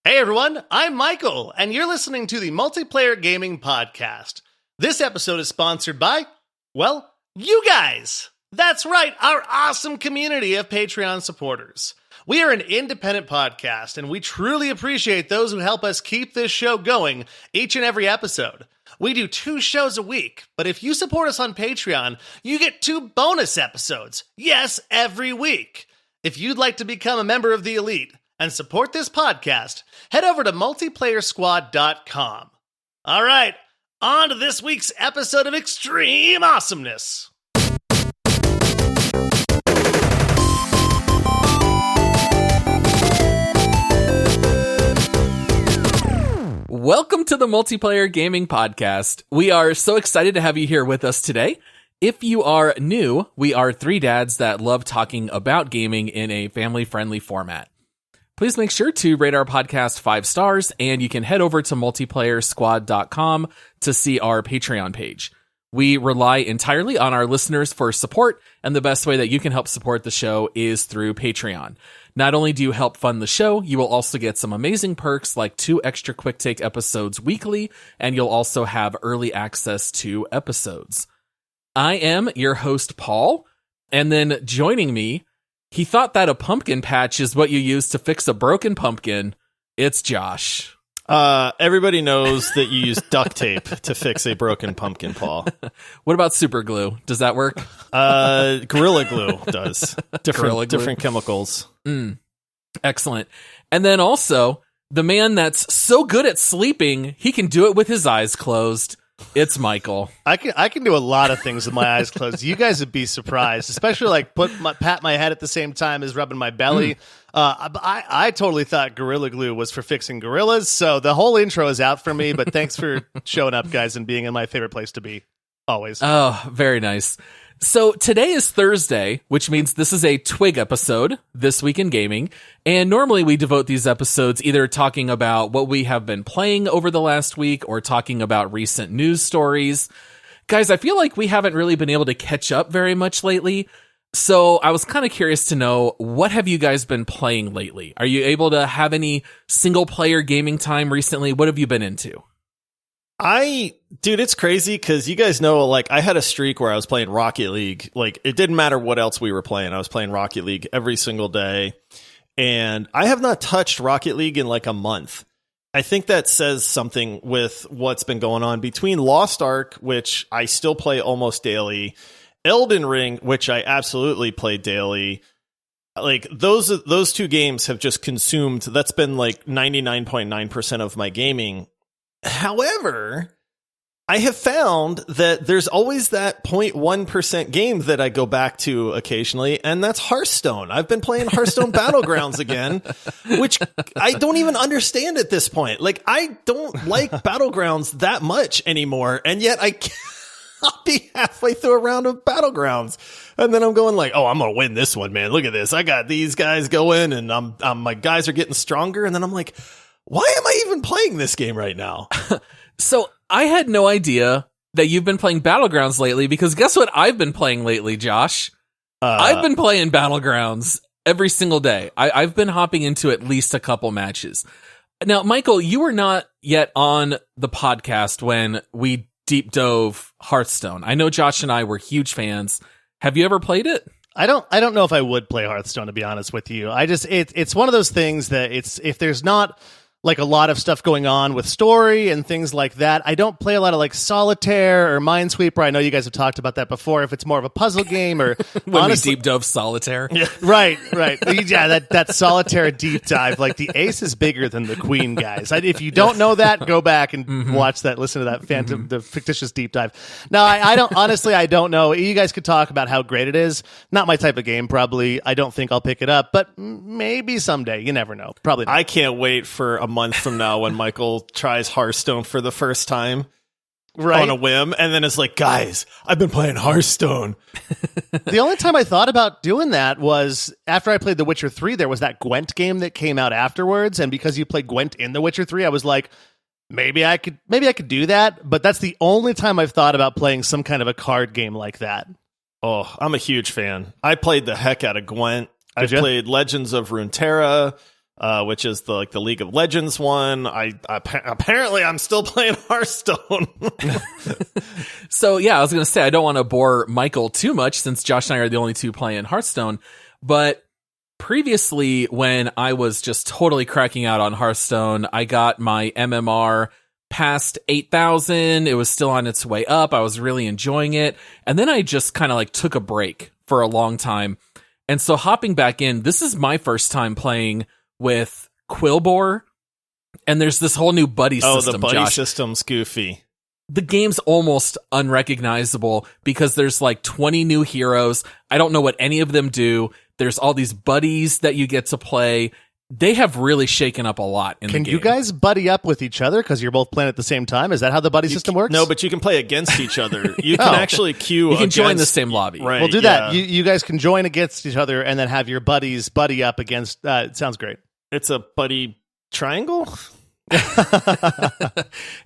Hey everyone, I'm Michael, and you're listening to the Multiplayer Gaming Podcast. This episode is sponsored by, well, you guys! That's right, our awesome community of Patreon supporters. We are an independent podcast, and we truly appreciate those who help us keep this show going each and every episode. We do 2 shows a week, but if you support us on Patreon, you get 2 bonus episodes. Yes, every week. If you'd like to become a member of the elite and support this podcast, head over to multiplayersquad.com. All right, on to this week's episode of Extreme Awesomeness. Welcome to the Multiplayer Gaming Podcast. We are so excited to have you here with us today. If you are new, we are 3 dads that love talking about gaming in a family-friendly format. Please make sure to rate our podcast 5 stars, and you can head over to multiplayersquad.com to see our Patreon page. We rely entirely on our listeners for support, and the best way that you can help support the show is through Patreon. Not only do you help fund the show, you will also get some amazing perks like 2 extra quick take episodes weekly, and you'll also have early access to episodes. I am your host, Paul, and then joining me, he thought that a pumpkin patch is what you use to fix a broken pumpkin. It's Josh. Everybody knows that you use duct tape to fix a broken pumpkin, Paul. What about super glue? Does that work? Gorilla Glue does. Different chemicals. Excellent. And then also, the man that's so good at sleeping, he can do it with his eyes closed. It's Michael. I can do a lot of things with my eyes closed. You guys would be surprised, especially like pat my head at the same time as rubbing my belly. I totally thought Gorilla Glue was for fixing gorillas, so the whole intro is out for me, but thanks for showing up, guys, and being in my favorite place to be, always. Oh, very nice. So today is Thursday, which means this is a Twig episode, This Week in Gaming, and normally we devote these episodes either talking about what we have been playing over the last week or talking about recent news stories. Guys, I feel like we haven't really been able to catch up very much lately, so I was kind of curious to know, what have you guys been playing lately? Are you able to have any single-player gaming time recently? What have you been into? Dude, it's crazy because you guys know, like, I had a streak where I was playing Rocket League. Like, it didn't matter what else we were playing. I was playing Rocket League every single day. And I have not touched Rocket League in like a month. I think that says something with what's been going on between Lost Ark, which I still play almost daily, Elden Ring, which I absolutely play daily. Like, those 2 games have just consumed, that's been like 99.9% of my gaming. However, I have found that there's always that 0.1% game that I go back to occasionally, and that's Hearthstone. I've been playing Hearthstone Battlegrounds again, which I don't even understand at this point. Like, I don't like Battlegrounds that much anymore, and yet I'll be halfway through a round of Battlegrounds, and then I'm going like, oh, I'm going to win this one, man. Look at this. I got these guys going, and my guys are getting stronger, and then I'm like, why am I even playing this game right now? So I had no idea that you've been playing Battlegrounds lately, because guess what I've been playing lately, Josh? I've been playing Battlegrounds every single day. I've been hopping into at least a couple matches. Now, Michael, you were not yet on the podcast when we deep dove Hearthstone. I know Josh and I were huge fans. Have you ever played it? I don't know if I would play Hearthstone, to be honest with you. It's one of those things that if there's not like a lot of stuff going on with story and things like that. I don't play a lot of like Solitaire or Minesweeper. I know you guys have talked about that before. If it's more of a puzzle game or when honestly, we deep dove Solitaire. Yeah, right. Yeah, that Solitaire deep dive. Like the ace is bigger than the queen, guys. If you don't know that, go back and watch that. Listen to that the fictitious deep dive. No, I don't. Honestly, I don't know. You guys could talk about how great it is. Not my type of game. Probably. I don't think I'll pick it up, but maybe someday. You never know. Probably not. I can't wait for a month from now when Michael tries Hearthstone for the first time on a whim, and then it's like, guys, I've been playing Hearthstone. The only time I thought about doing that was after I played The Witcher 3. There was that Gwent game that came out afterwards, and because you played Gwent in The Witcher 3, I was like, maybe I could do that, but that's the only time I've thought about playing some kind of a card game like that. Oh, I'm a huge fan. I played the heck out of Gwent. I played Legends of Runeterra. which is the League of Legends one. Apparently I'm still playing Hearthstone. So yeah, I was going to say, I don't want to bore Michael too much since Josh and I are the only two playing Hearthstone, but previously when I was just totally cracking out on Hearthstone, I got my MMR past 8,000. It was still on its way up. I was really enjoying it. And then I just kind of like took a break for a long time. And so hopping back in, this is my first time playing with Quillbore. And there's this whole new buddy system. Oh, the buddy Josh. system's goofy. The game's almost unrecognizable because there's like 20 new heroes. I don't know what any of them do. There's all these buddies that you get to play. They have really shaken up a lot in the game. Can you guys buddy up with each other because you're both playing at the same time? Is that how the buddy system works? No, but you can play against each other. You can actually queue. You can join the against- same lobby. Right, We'll do yeah. that. You guys can join against each other and then have your buddies buddy up against. It sounds great. It's a buddy triangle.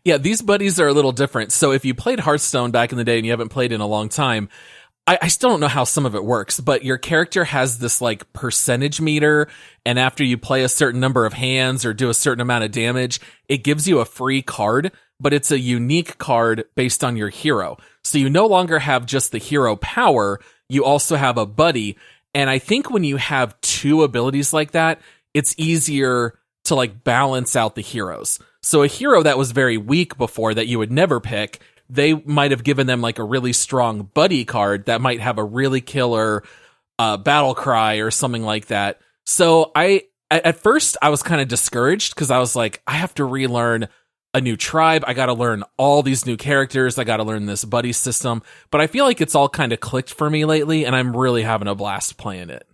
Yeah, these buddies are a little different. So if you played Hearthstone back in the day and you haven't played in a long time, I still don't know how some of it works, but your character has this like percentage meter, and after you play a certain number of hands or do a certain amount of damage, it gives you a free card, but it's a unique card based on your hero. So you no longer have just the hero power, you also have a buddy, and I think when you have two abilities like that, it's easier to like balance out the heroes. So a hero that was very weak before that you would never pick, they might have given them like a really strong buddy card that might have a really killer battle cry or something like that. So at first I was kind of discouraged because I was like, I have to relearn a new tribe. I got to learn all these new characters. I got to learn this buddy system. But I feel like it's all kind of clicked for me lately, and I'm really having a blast playing it.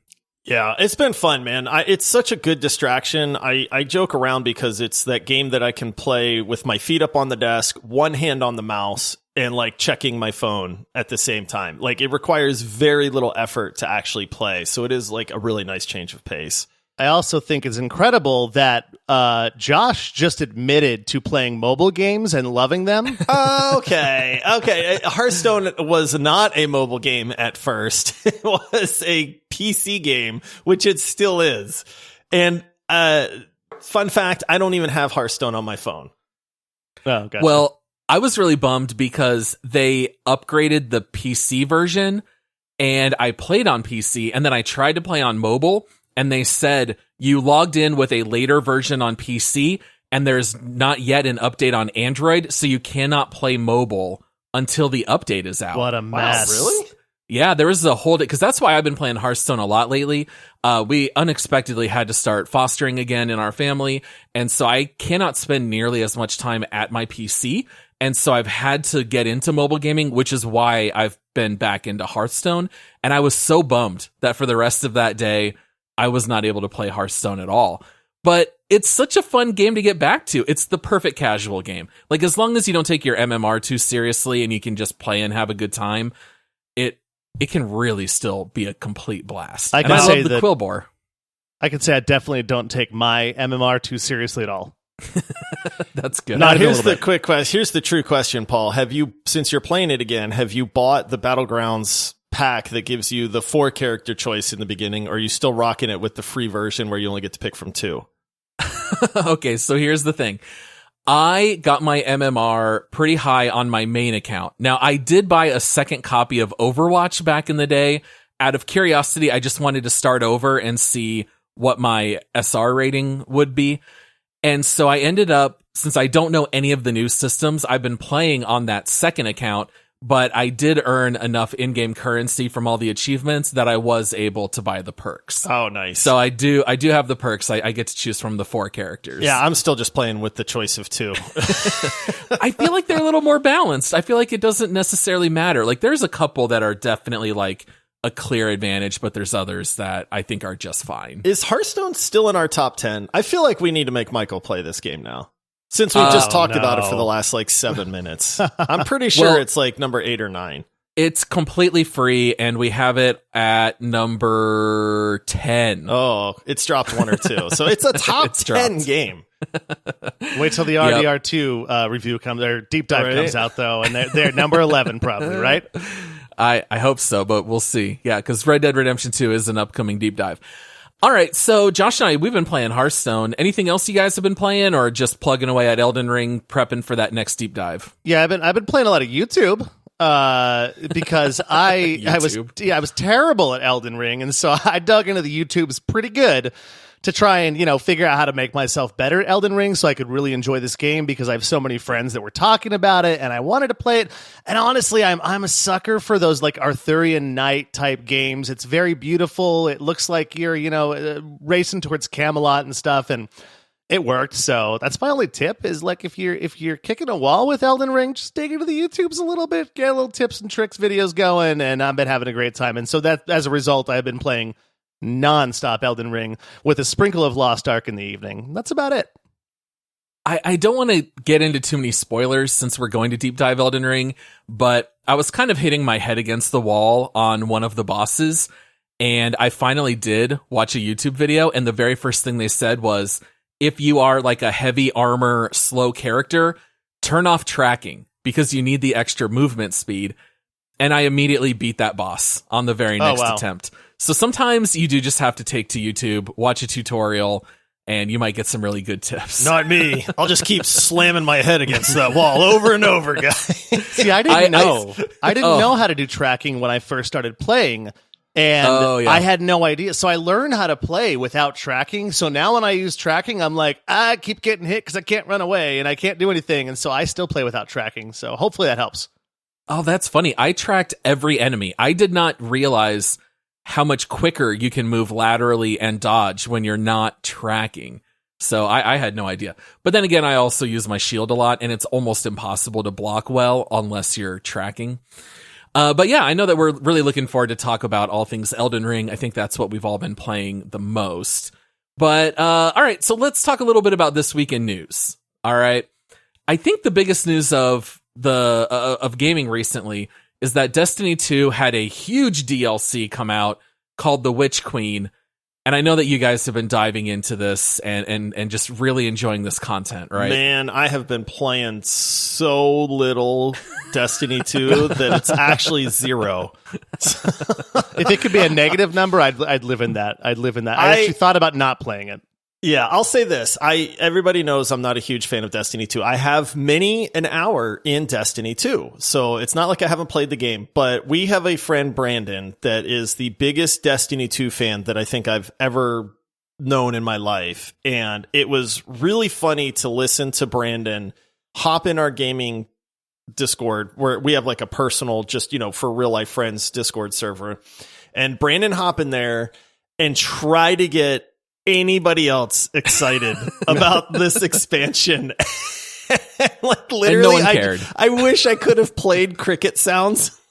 Yeah, it's been fun, man. It's such a good distraction. I joke around because it's that game that I can play with my feet up on the desk, one hand on the mouse, and like checking my phone at the same time. Like it requires very little effort to actually play. So it is like a really nice change of pace. I also think it's incredible that Josh just admitted to playing mobile games and loving them. Okay. Hearthstone was not a mobile game at first. It was a PC game, which it still is. And fun fact, I don't even have Hearthstone on my phone. Oh, gotcha. Well, I was really bummed because they upgraded the PC version, and I played on PC, and then I tried to play on mobile, and they said you logged in with a later version on PC, and there's not yet an update on Android, so you cannot play mobile until the update is out. What a mess. Wow, really? Yeah, there was a whole day, because that's why I've been playing Hearthstone a lot lately. We unexpectedly had to start fostering again in our family, and so I cannot spend nearly as much time at my PC, and so I've had to get into mobile gaming, which is why I've been back into Hearthstone, and I was so bummed that for the rest of that day, I was not able to play Hearthstone at all. But it's such a fun game to get back to. It's the perfect casual game. Like, as long as you don't take your MMR too seriously and you can just play and have a good time, it can really still be a complete blast. I and I say love the that- Quillbore. I can say I definitely don't take my MMR too seriously at all. That's good. Now, even a here's little the bit. quick question. Here's the true question, Paul. Have you, since you're playing it again, have you bought the Battlegrounds pack that gives you the 4 character choice in the beginning, or are you still rocking it with the free version where you only get to pick from 2? Okay, so here's the thing. I got my MMR pretty high on my main account. Now, I did buy a second copy of Overwatch back in the day. Out of curiosity, I just wanted to start over and see what my SR rating would be. And so I ended up, since I don't know any of the new systems, I've been playing on that second account, but I did earn enough in-game currency from all the achievements that I was able to buy the perks. Oh, nice. So I do have the perks. I get to choose from the 4 characters. Yeah, I'm still just playing with the choice of 2. I feel like they're a little more balanced. I feel like it doesn't necessarily matter. Like, there's a couple that are definitely like a clear advantage, but there's others that I think are just fine. Is Hearthstone still in our top 10? I feel like we need to make Michael play this game now. Since we've just talked about it for the last like 7 minutes. I'm pretty sure Well, it's like number 8 or 9. It's completely free, and we have it at number 10. Oh, it's dropped 1 or 2. So it's a top It's 10 dropped. game. Wait till the RDR2 review comes, their deep dive Right. comes out, though, and they're number 11 probably, right? I hope so, but we'll see. Yeah, because Red Dead Redemption 2 is an upcoming deep dive. All right, so Josh and I, we've been playing Hearthstone. Anything else you guys have been playing, or just plugging away at Elden Ring, prepping for that next deep dive? Yeah, I've been playing a lot of YouTube because I was terrible at Elden Ring, and so I dug into the YouTubes pretty good to try and figure out how to make myself better at Elden Ring so I could really enjoy this game, because I have so many friends that were talking about it and I wanted to play it. And honestly, I'm a sucker for those like Arthurian Knight type games. It's very beautiful. It looks like you're racing towards Camelot and stuff, and it worked. So that's my only tip is like if you're kicking a wall with Elden Ring, just dig into the YouTubes a little bit, get a little tips and tricks videos going, and I've been having a great time. And so that as a result, I've been playing non-stop Elden Ring with a sprinkle of Lost Ark in the evening. That's about it. I don't want to get into too many spoilers since we're going to deep dive Elden Ring, but I was kind of hitting my head against the wall on one of the bosses, and I finally did watch a YouTube video, and the very first thing they said was, if you are like a heavy armor, slow character, turn off tracking because you need the extra movement speed. And I immediately beat that boss on the very next attempt. So sometimes you do just have to take to YouTube, watch a tutorial, and you might get some really good tips. Not me. I'll just keep slamming my head against that wall over and over, guys. See, I didn't know how to do tracking when I first started playing. And I had no idea. So I learned how to play without tracking. So now when I use tracking, I'm like, I keep getting hit because I can't run away and I can't do anything. And so I still play without tracking. So hopefully that helps. Oh, that's funny. I tracked every enemy. I did not realize how much quicker you can move laterally and dodge when you're not tracking. So I had no idea. But then again, I also use my shield a lot, and it's almost impossible to block well unless you're tracking. But yeah, I know that we're really looking forward to talk about all things Elden Ring. I think that's what we've all been playing the most. But all right, so let's talk a little bit about this week in news. All right. I think the biggest news of gaming recently is that Destiny 2 had a huge DLC come out called The Witch Queen. And I know that you guys have been diving into this and just really enjoying this content, right? Man, I have been playing so little Destiny 2 that it's actually 0. If it could be a negative number, I'd live in that. I actually thought about not playing it. Yeah, I'll say this. Everybody knows I'm not a huge fan of Destiny 2. I have many an hour in Destiny 2, so it's not like I haven't played the game. But we have a friend, Brandon, that is the biggest Destiny 2 fan that I think I've ever known in my life. And it was really funny to listen to Brandon hop in our gaming Discord, where we have like a personal, just, for real life friends Discord server. And Brandon hop in there and try to get anybody else excited about this expansion. Like literally, and no one cared. I wish I could have played cricket sounds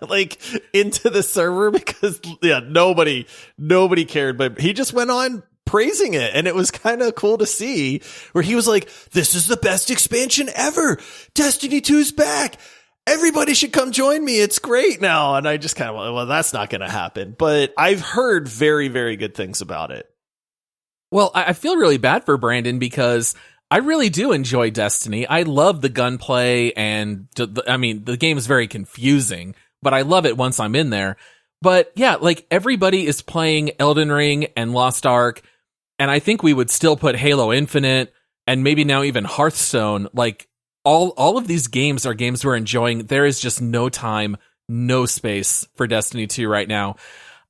like into the server, because nobody cared, but he just went on praising it, and it was kind of cool to see where he was like, this is the best expansion ever. Destiny 2's back. Everybody should come join me. It's great now. And I just kind of went, well, that's not going to happen, but I've heard very, very good things about it. Well, I feel really bad for Brandon because I really do enjoy Destiny. I love the gunplay, and the game is very confusing, but I love it once I'm in there. But yeah, like everybody is playing Elden Ring and Lost Ark, and I think we would still put Halo Infinite and maybe now even Hearthstone. Like all of these games are games we're enjoying. There is just no time, no space for Destiny 2 right now.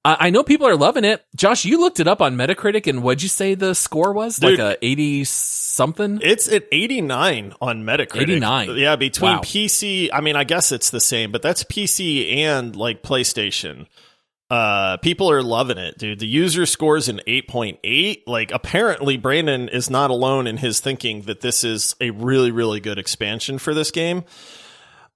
I know people are loving it. Josh, you looked it up on Metacritic, and what'd you say the score was? Dude, like a 80 something? It's at 89 on Metacritic. 89. Yeah, between PC, I guess it's the same, but that's PC and like PlayStation. People are loving it, dude. The user scores an 8.8. Like, apparently Brandon is not alone in his thinking that this is a really, really good expansion for this game.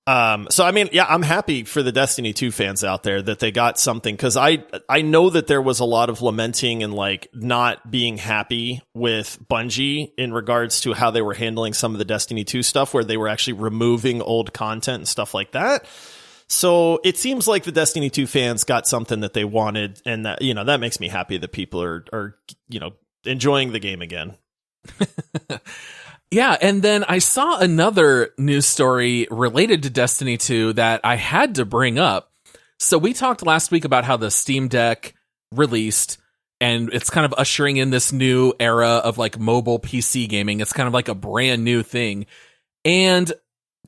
So I'm happy for the Destiny 2 fans out there that they got something, because I know that there was a lot of lamenting and like not being happy with Bungie in regards to how they were handling some of the Destiny 2 stuff, where they were actually removing old content and stuff like that. So it seems like the Destiny 2 fans got something that they wanted, and that, that makes me happy that people are enjoying the game again. Yeah, and then I saw another news story related to Destiny 2 that I had to bring up. So we talked last week about how the Steam Deck released, and it's kind of ushering in this new era of like mobile PC gaming. It's kind of like a brand new thing. And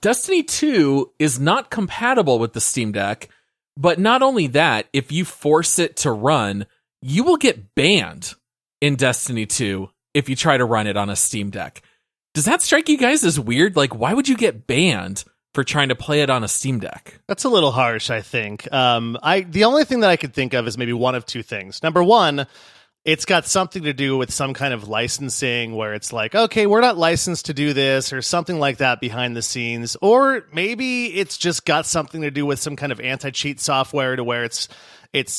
Destiny 2 is not compatible with the Steam Deck, but not only that, if you force it to run, you will get banned in Destiny 2 if you try to run it on a Steam Deck. Does that strike you guys as weird? Like, why would you get banned for trying to play it on a Steam Deck? That's a little harsh, I think. The only thing that I could think of is maybe one of two things. Number one, it's got something to do with some kind of licensing where it's like, okay, we're not licensed to do this or something like that behind the scenes. Or maybe it's just got something to do with some kind of anti-cheat software to where it's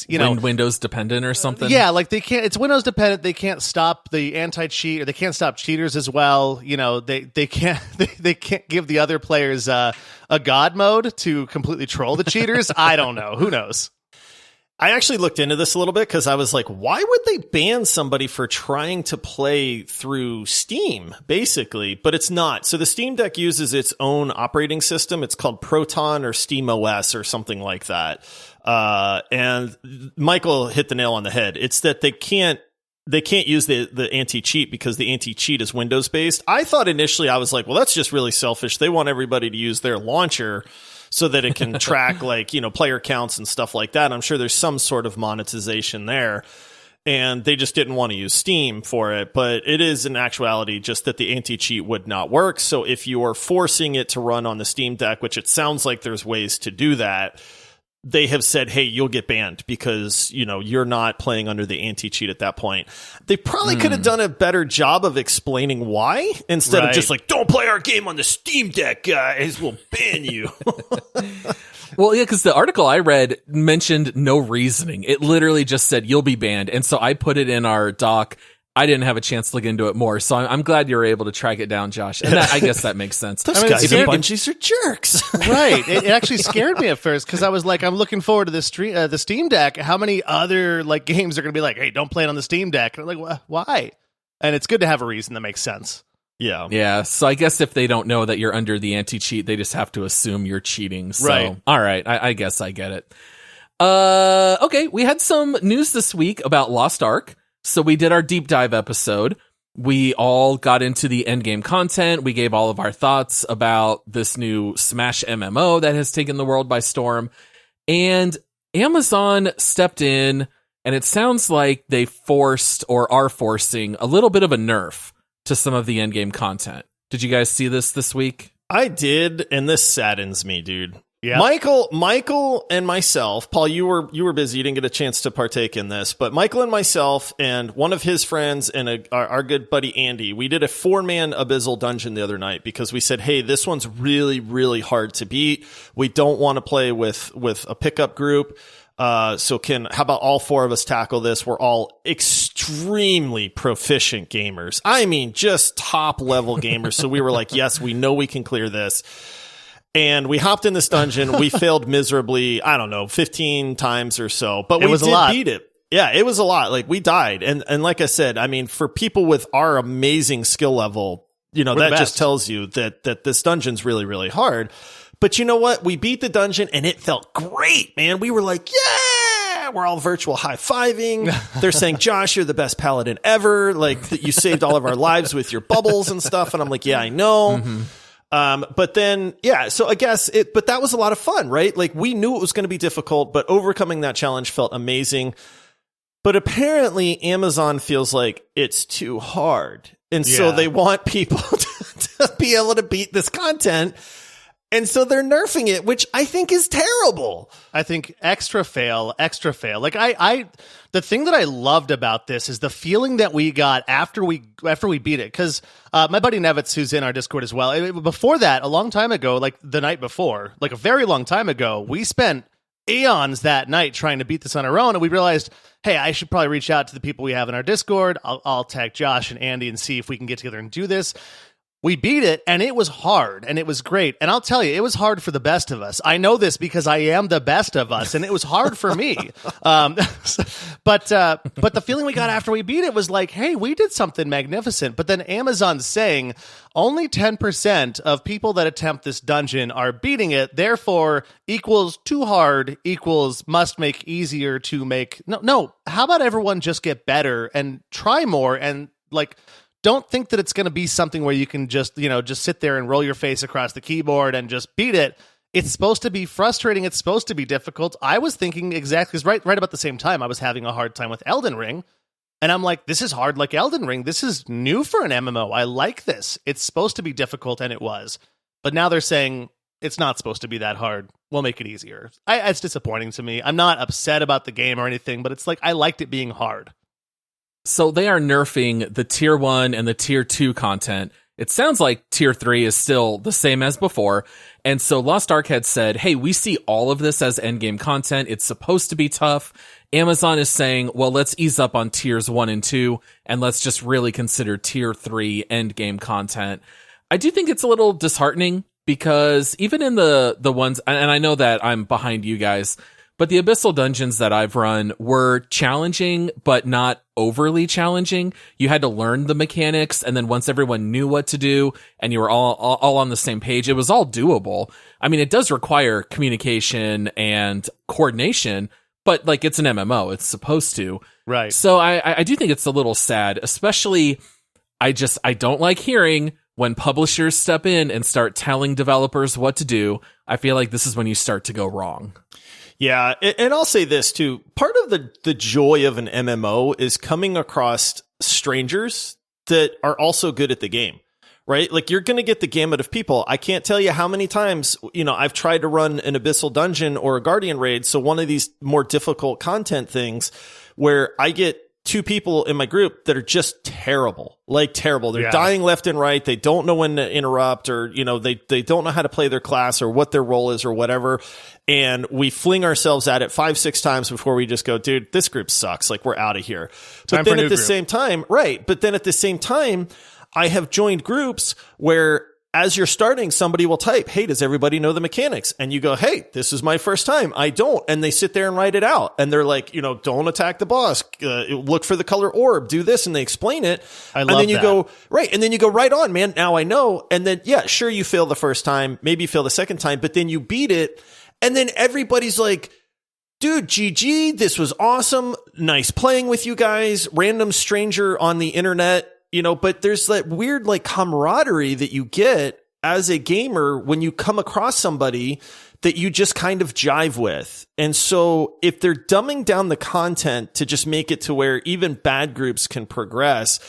Windows dependent or something. Yeah, like it's Windows dependent. They can't stop the anti-cheat, or they can't stop cheaters as well. They can't they can't give the other players a god mode to completely troll the cheaters. I don't know. Who knows? I actually looked into this a little bit because I was like, why would they ban somebody for trying to play through Steam, basically? But it's not. So the Steam Deck uses its own operating system. It's called Proton or Steam OS or something like that. And Michael hit the nail on the head. It's that they can't use the anti-cheat because the anti-cheat is Windows based. I thought initially, I was like, well, that's just really selfish. They want everybody to use their launcher so that it can track player counts and stuff like that. I'm sure there's some sort of monetization there. And they just didn't want to use Steam for it. But it is in actuality just that the anti-cheat would not work. So if you are forcing it to run on the Steam Deck, which it sounds like there's ways to do that, they have said, hey, you'll get banned because, you're not playing under the anti-cheat at that point. They probably could have done a better job of explaining why instead of just like, don't play our game on the Steam Deck, guys, we'll ban you. Well, yeah, because the article I read mentioned no reasoning. It literally just said you'll be banned. And so I put it in our doc. I didn't have a chance to look into it more, so I'm glad you were able to track it down, Josh. And I guess that makes sense. Those guys at Bungies are jerks. Right. It actually scared me at first because I was like, I'm looking forward to the Steam Deck. How many other games are going to be like, hey, don't play it on the Steam Deck? And I'm like, why? And it's good to have a reason that makes sense. Yeah. Yeah. So I guess if they don't know that you're under the anti-cheat, they just have to assume you're cheating. So, right. All right. I guess I get it. Okay. We had some news this week about Lost Ark. So we did our deep dive episode. We all got into the endgame content. We gave all of our thoughts about this new Smash MMO that has taken the world by storm. And Amazon stepped in, and it sounds like they forced or are forcing a little bit of a nerf to some of the endgame content. Did you guys see this week? I did, and this saddens me, dude. Yeah. Michael and myself, Paul, you were busy. You didn't get a chance to partake in this, but Michael and myself and one of his friends and our good buddy Andy, we did a 4-man Abyssal dungeon the other night because we said, hey, this one's really, really hard to beat. We don't want to play with a pickup group. How about all 4 of us tackle this? We're all extremely proficient gamers. I mean, just top level gamers. So we were like, yes, we know we can clear this. And we hopped in this dungeon. We failed miserably, 15 times or so, but we did beat it. Yeah, it was a lot. Like, we died. And like I said, I mean, for people with our amazing skill level, that just tells you that this dungeon's really, really hard. But you know what? We beat the dungeon and it felt great, man. We were like, yeah, we're all virtual high-fiving. They're saying, Josh, you're the best paladin ever. Like, you saved all of our lives with your bubbles and stuff. And I'm like, yeah, I know. Mm-hmm. But then, yeah, so I guess but that was a lot of fun, right? Like, we knew it was going to be difficult, but overcoming that challenge felt amazing. But apparently Amazon feels like it's too hard. And so they want people to be able to beat this content. And so they're nerfing it, which I think is terrible. I think extra fail. Like the thing that I loved about this is the feeling that we got after we beat it. Cause, my buddy Nevitz, who's in our Discord as well, before that, a long time ago, like the night before, like a very long time ago, we spent eons that night trying to beat this on our own. And we realized, hey, I should probably reach out to the people we have in our Discord. I'll tag Josh and Andy and see if we can get together and do this. we beat it, and it was hard, and it was great. And I'll tell you, it was hard for the best of us. I know this because I am the best of us, and it was hard for me. But the feeling we got after we beat it was like, hey, we did something magnificent. But then Amazon's saying only 10% of people that attempt this dungeon are beating it, therefore equals too hard equals must make easier to make. No, how about everyone just get better and try more and like... Don't think that it's going to be something where you can just sit there and roll your face across the keyboard and just beat it. It's supposed to be frustrating. It's supposed to be difficult. I was thinking exactly, because right about the same time, I was having a hard time with Elden Ring. And I'm like, this is hard like Elden Ring. This is new for an MMO. I like this. It's supposed to be difficult, and it was. But now they're saying it's not supposed to be that hard. We'll make it easier. It's disappointing to me. I'm not upset about the game or anything, but it's like I liked it being hard. So they are nerfing the tier 1 and the tier 2 content. It sounds like tier 3 is still the same as before. And so Lost Ark had said, hey, we see all of this as endgame content. It's supposed to be tough. Amazon is saying, well, let's ease up on tiers 1 and 2, and let's just really consider tier 3 endgame content. I do think it's a little disheartening because even in the ones, and I know that I'm behind you guys, but the Abyssal dungeons that I've run were challenging, but not overly challenging. You had to learn the mechanics, and then once everyone knew what to do, and you were all on the same page, it was all doable. I mean, it does require communication and coordination, but like it's an MMO, it's supposed to. Right. So I do think it's a little sad, especially I don't like hearing when publishers step in and start telling developers what to do. I feel like this is when you start to go wrong. Yeah, and I'll say this too. Part of the joy of an MMO is coming across strangers that are also good at the game, right? Like you're going to get the gamut of people. I can't tell you how many times, I've tried to run an Abyssal dungeon or a Guardian raid. So one of these more difficult content things where I get 2 people in my group that are just terrible, like terrible. They're dying left and right. They don't know when to interrupt, or, they don't know how to play their class or what their role is or whatever. And we fling ourselves at it 5-6 times before we just go, dude, this group sucks. Like we're out of here. But then at the same time, right. But then at the same time, I have joined groups where as you're starting, somebody will type, hey, does everybody know the mechanics? And you go, hey, this is my first time. I don't. And they sit there and write it out. And they're like, don't attack the boss. Look for the color orb. Do this. And they explain it. And then you go, right. And then you go, right on, man. Now I know. And then, yeah, sure, you fail the first time. Maybe you fail the second time. But then you beat it. And then everybody's like, dude, GG. This was awesome. Nice playing with you guys. Random stranger on the internet. But there's that weird like camaraderie that you get as a gamer when you come across somebody that you just kind of jive with. And so if they're dumbing down the content to just make it to where even bad groups can progress,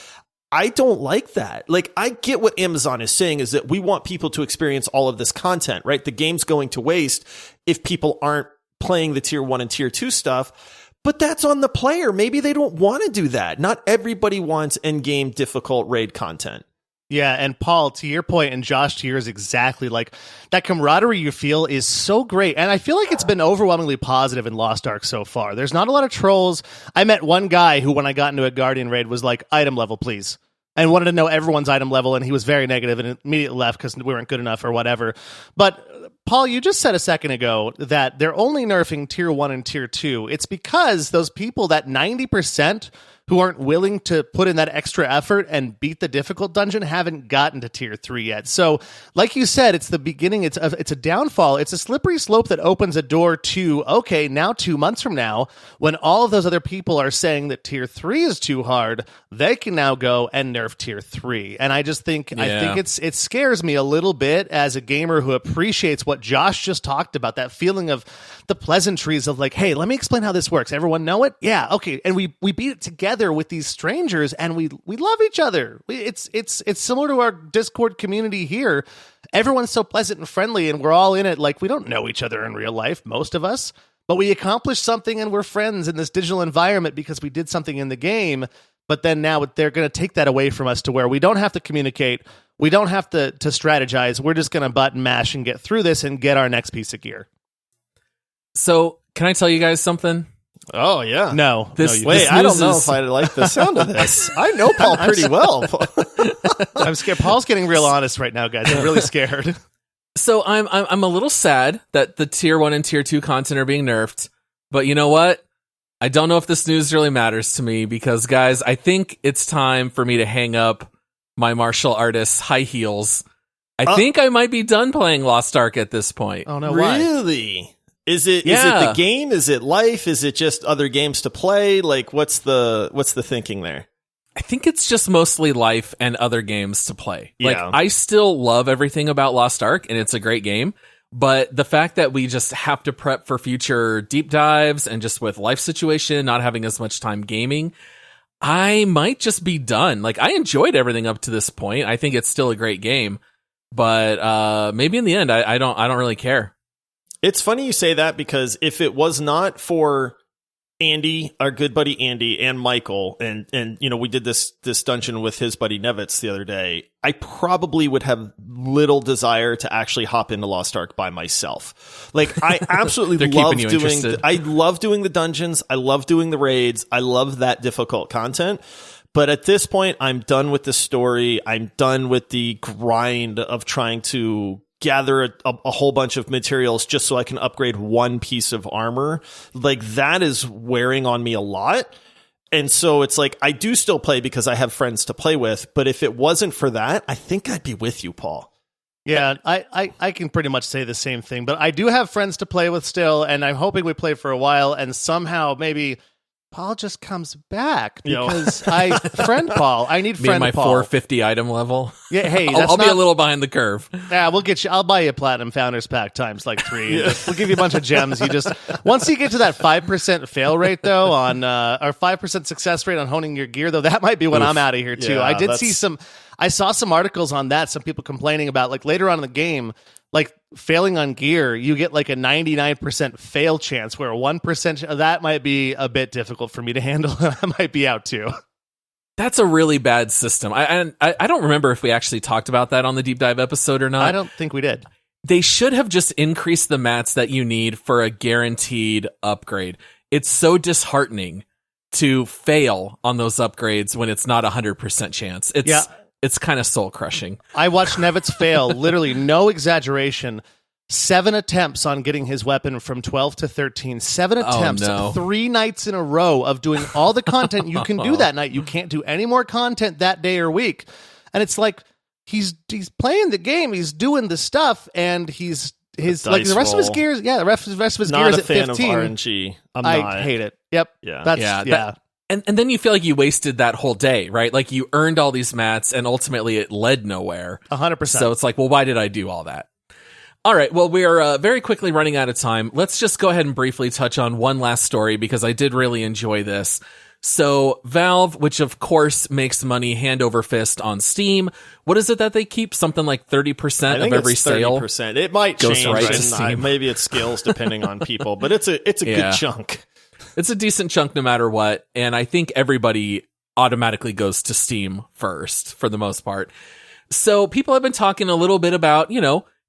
I don't like that. Like, I get what Amazon is saying is that we want people to experience all of this content, right? The game's going to waste if people aren't playing the tier 1 and tier 2 stuff. But that's on the player. Maybe they don't want to do that. Not everybody wants end-game difficult raid content. Yeah, and Paul, to your point, and Josh, to yours exactly, like, that camaraderie you feel is so great. And I feel like it's been overwhelmingly positive in Lost Ark so far. There's not a lot of trolls. I met one guy who, when I got into a Guardian raid, was like, item level, please. And wanted to know everyone's item level, and he was very negative and immediately left because we weren't good enough or whatever. But Paul, you just said a second ago that they're only nerfing tier 1 and tier 2. It's because those people, that 90% who aren't willing to put in that extra effort and beat the difficult dungeon, haven't gotten to tier 3 yet. So, like you said, it's the beginning. It's a downfall. It's a slippery slope that opens a door to, okay, now 2 months from now, when all of those other people are saying that tier 3 is too hard, they can now go and nerf tier 3. And I just think, it scares me a little bit as a gamer who appreciates what Josh just talked about, that feeling of the pleasantries of like, hey, let me explain how this works. Everyone know it? Yeah, okay. And we beat it together with these strangers, and we love each other. It's similar to our Discord community here. Everyone's so pleasant and friendly, and we're all in it. Like, we don't know each other in real life, most of us, but we accomplished something, and we're friends in this digital environment because we did something in the game. But then now they're going to take that away from us to where we don't have to communicate, we don't have to strategize. We're just going to button mash and get through this and get our next piece of gear. So, can I tell you guys something? Oh, yeah. No. Wait, I don't know if I like the sound of this. I know Paul pretty well. I'm scared. Paul's getting real honest right now, guys. I'm really scared. So I'm a little sad that the tier 1 and tier 2 content are being nerfed, but you know what? I don't know if this news really matters to me because, guys, I think it's time for me to hang up my martial artist high heels. I think I might be done playing Lost Ark at this point. Oh, no, why? Really? Is it the game? Is it life? Is it just other games to play? Like, what's the thinking there? I think it's just mostly life and other games to play. Yeah. Like, I still love everything about Lost Ark, and it's a great game. But the fact that we just have to prep for future deep dives and just with life situation, not having as much time gaming, I might just be done. Like, I enjoyed everything up to this point. I think it's still a great game, but maybe in the end, I don't really care. It's funny you say that because if it was not for Andy, our good buddy Andy, and Michael, and you know, we did this dungeon with his buddy Nevitz the other day, I probably would have little desire to actually hop into Lost Ark by myself. Like, I absolutely love doing the dungeons, I love doing the raids, I love that difficult content. But at this point, I'm done with the story. I'm done with the grind of trying to gather a whole bunch of materials just so I can upgrade one piece of armor. Like, that is wearing on me a lot. And so it's like, I do still play because I have friends to play with. But if it wasn't for that, I think I'd be with you, Paul. Yeah, I can pretty much say the same thing. But I do have friends to play with still, and I'm hoping we play for a while, and somehow maybe Paul just comes back because friend Paul. I need friend my Paul. 450 item level. Yeah, hey, I'll be a little behind the curve. Yeah, we'll get you. I'll buy you a platinum founders pack times like 3. Yeah. We'll give you a bunch of gems. You just once you get to that 5% fail rate though on or 5% success rate on honing your gear though, that might be when I'm out of here too. Yeah, I saw some articles on that. Some people complaining about like later on in the game, like failing on gear, you get like a 99% fail chance where 1% that might be a bit difficult for me to handle. I might be out too. That's a really bad system. I don't remember if we actually talked about that on the deep dive episode or not. I don't think we did. They should have just increased the mats that you need for a guaranteed upgrade. It's so disheartening to fail on those upgrades when it's not 100% chance. It's kind of soul crushing. I watched Nevitz fail, literally no exaggeration, 7 attempts on getting his weapon from 12 to 13. 7 attempts, 3 nights in a row of doing all the content you can do that night. You can't do any more content that day or week. And it's like he's playing the game, he's doing the stuff, and his like the rest of his gears. Yeah, the rest of his not gears a at fan 15. of RNG. I hate it. Yep. Yeah. And then you feel like you wasted that whole day, right? Like you earned all these mats and ultimately it led nowhere. 100%. So it's like, well, why did I do all that? All right. Well, we are very quickly running out of time. Let's just go ahead and briefly touch on one last story because I did really enjoy this. So Valve, which of course makes money hand over fist on Steam, what is it that they keep? Something like 30% of every sale? 30%. It might change. Right to Steam. Maybe it scales depending on people, but it's a good chunk. It's a decent chunk no matter what, and I think everybody automatically goes to Steam first for the most part. So people have been talking a little bit about,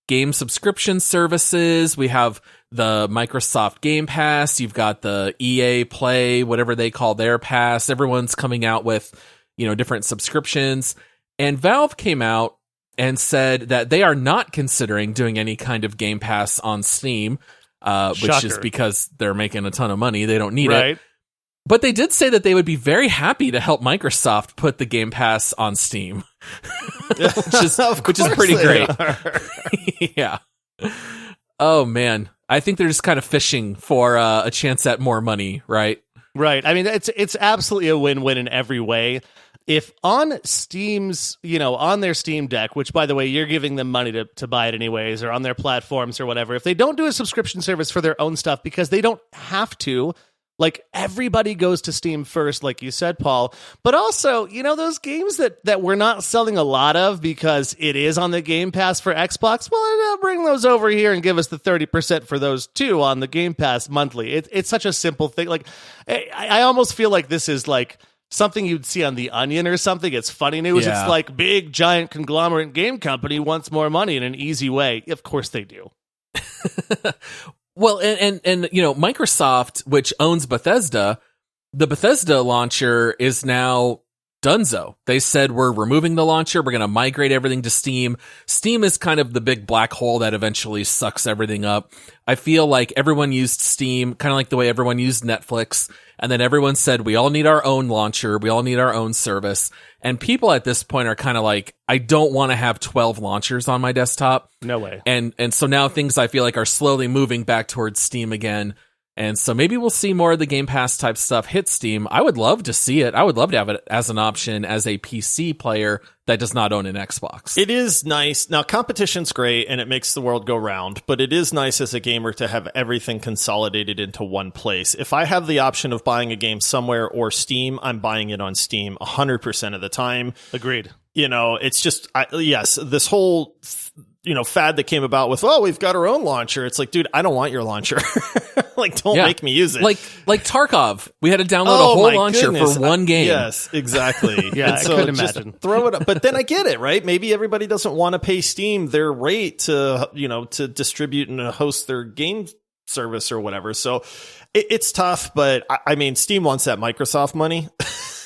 game subscription services. We have the Microsoft Game Pass. You've got the EA Play, whatever they call their pass. Everyone's coming out with, different subscriptions. And Valve came out and said that they are not considering doing any kind of Game Pass on Steam. Which is because they're making a ton of money. They don't need it. But they did say that they would be very happy to help Microsoft put the Game Pass on Steam, which is pretty great. Yeah. Oh, man. I think they're just kind of fishing for a chance at more money, right? Right. I mean, it's absolutely a win-win in every way. If on Steam's, on their Steam Deck, which, by the way, you're giving them money to buy it anyways, or on their platforms or whatever, if they don't do a subscription service for their own stuff because they don't have to, like everybody goes to Steam first, like you said, Paul. But also, those games that we're not selling a lot of because it is on the Game Pass for Xbox, well, bring those over here and give us the 30% for those too on the Game Pass monthly. It's such a simple thing. Like, I almost feel like this is like something you'd see on The Onion or something. It's funny news. Yeah. It's like big, giant conglomerate game company wants more money in an easy way. Of course they do. Well, and Microsoft, which owns Bethesda, the Bethesda launcher is now donezo. They said we're removing the launcher. We're going to migrate everything to Steam. Steam is kind of the big black hole that eventually sucks everything up. I feel like everyone used Steam, kind of like the way everyone used Netflix. And then everyone said, we all need our own launcher. We all need our own service. And people at this point are kind of like, I don't want to have 12 launchers on my desktop. No way. And so now things I feel like are slowly moving back towards Steam again. And so maybe we'll see more of the Game Pass type stuff hit Steam. I would love to see it. I would love to have it as an option as a PC player that does not own an Xbox. It is nice. Now, competition's great and it makes the world go round, but it is nice as a gamer to have everything consolidated into one place. If I have the option of buying a game somewhere or Steam, I'm buying it on Steam 100% of the time. Agreed. It's just, yes, this whole fad that came about with, we've got our own launcher. It's like, dude, I don't want your launcher. Don't make me use it. Like Tarkov. We had to download a whole launcher for one game. Yes, exactly. Yeah, I couldn't imagine. Throw it up. But then I get it, right? Maybe everybody doesn't want to pay Steam their rate to distribute and host their game service or whatever. So it's tough, but I mean, Steam wants that Microsoft money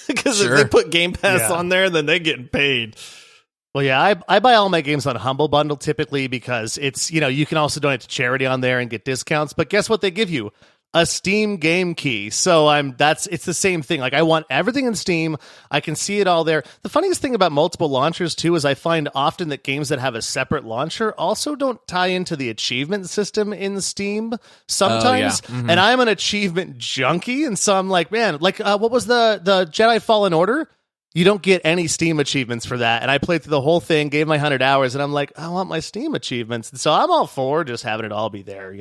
because if they put Game Pass on there, then they're getting paid. Well, yeah, I buy all my games on Humble Bundle typically because it's, you can also donate to charity on there and get discounts. But guess what they give you? A Steam game key. So it's the same thing. Like, I want everything in Steam. I can see it all there. The funniest thing about multiple launchers too is I find often that games that have a separate launcher also don't tie into the achievement system in Steam sometimes. Mm-hmm. And I'm an achievement junkie, and so I'm like, man, what was the Jedi Fallen Order? You don't get any Steam achievements for that. And I played through the whole thing, gave my 100 hours, and I'm like, I want my Steam achievements. And so I'm all for just having it all be there,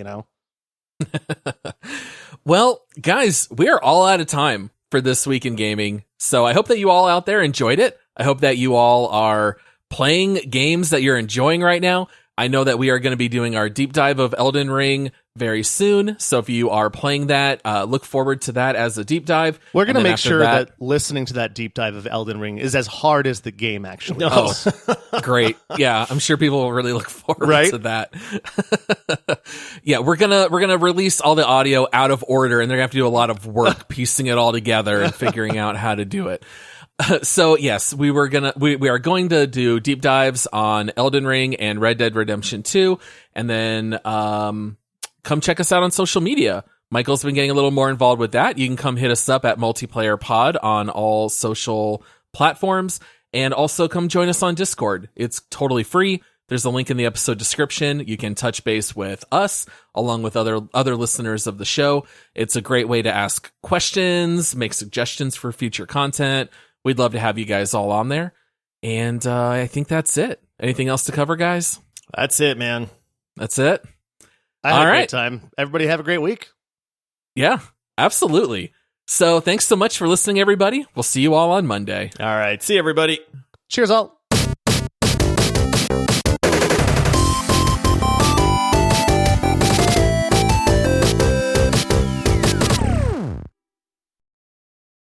Well, guys, we are all out of time for this week in gaming. So I hope that you all out there enjoyed it. I hope that you all are playing games that you're enjoying right now. I know that we are going to be doing our deep dive of Elden Ring very soon. So if you are playing that, look forward to that as a deep dive. We're going to make sure that listening to that deep dive of Elden Ring is as hard as the game actually is. Oh, great. Yeah, I'm sure people will really look forward to that. Yeah, we're going to release all the audio out of order, and they're going to have to do a lot of work piecing it all together and figuring out how to do it. So yes, we are going to do deep dives on Elden Ring and Red Dead Redemption 2, and then come check us out on social media. Michael's been getting a little more involved with that. You can come hit us up at Multiplayer Pod on all social platforms, and also come join us on Discord. It's totally free. There's a link in the episode description. You can touch base with us along with other listeners of the show. It's a great way to ask questions, make suggestions for future content. We'd love to have you guys all on there. And I think that's it. Anything else to cover, guys? That's it, man. That's it? I had a great time. Everybody have a great week. Yeah, absolutely. So thanks so much for listening, everybody. We'll see you all on Monday. All right. See you, everybody. Cheers, all.